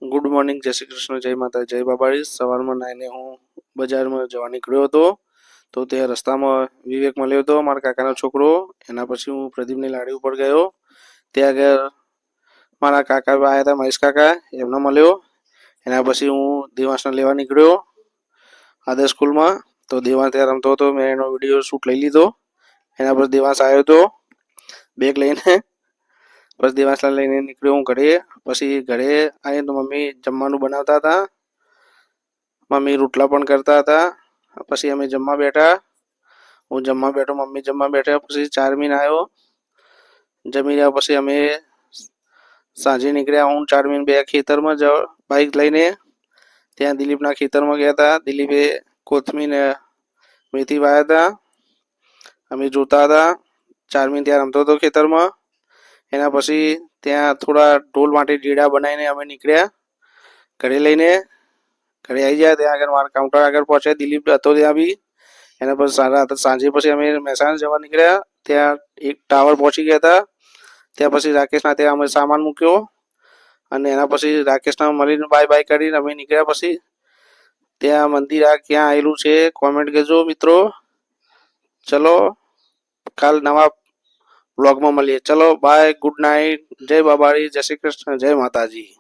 Good morning, જય શ્રી કૃષ્ણ, જય માતા, જય બાબારી। સવારમાં નાઈને હું બજારમાં જવા નીકળ્યો હતો તો ત્યાં રસ્તામાં વિવેક મળ્યો હતો, મારા કાકાનો છોકરો। એના પછી હું પ્રદીપની લાડી ઉપર ગયો। ત્યાં આગળ મારા કાકા આવ્યા હતા, મહેશ કાકા, એમને મળ્યો। એના પછી હું દેવાંશને લેવા નીકળ્યો આદર્શ સ્કૂલમાં। તો દેવાંશ ત્યાં રમતો હતો, મેં એનો વિડીયો શૂટ લઈ લીધો। એના પછી દેવાંશ આવ્યો હતો બેગ લઈને। બસ દેવાંશને લઈને નીકળ્યો હું ઘરે। પછી ઘરે આવીને તો મમ્મી જમવાનું બનાવતા હતા, મમ્મી રોટલા પણ કરતા હતા। પછી અમે જમવા બેઠા, હું જમવા બેઠો, મમ્મી જમવા બેઠા। પછી ચારમીન આવ્યો, જમી રહ્યા પછી અમે સાંજે નીકળ્યા। હું ચારમીન બે ખેતરમાં બાઇક લઈને ત્યાં દિલીપના ખેતરમાં ગયા હતા। દિલીપે કોથમીર ને મેથી વાવ્યા હતા, અમે જોતા હતા। ચારમીન ત્યાં રમતો હતો ખેતરમાં। એના પછી ત્યાં થોડા ઢોલ માટે ઢીડા બનાવીને અમે નીકળ્યા ઘરે લઈને। ઘરે આવી ગયા, ત્યાં આગળ મારા કાઉન્ટર આગળ પહોંચ્યા, દિલીપ હતો ત્યાં બી। એના પછી સાંજે પછી અમે મહેસાણા જવા નીકળ્યા। ત્યાં એક ટાવર પહોંચી ગયા હતા। ત્યાં પછી રાકેશના ત્યાં અમે સામાન મૂક્યો અને એના પછી રાકેશના મળીને બાય બાય કરીને અમે નીકળ્યા। પછી ત્યાં મંદિર આ ક્યાં આવેલું છે કોમેન્ટ કરજો મિત્રો। ચલો કાલ નવા બ્લોગમાં મળીએ। ચલો બાય, ગુડ નાઇટ, જય બાબારી, જય શ્રી કૃષ્ણ, જય માતાજી।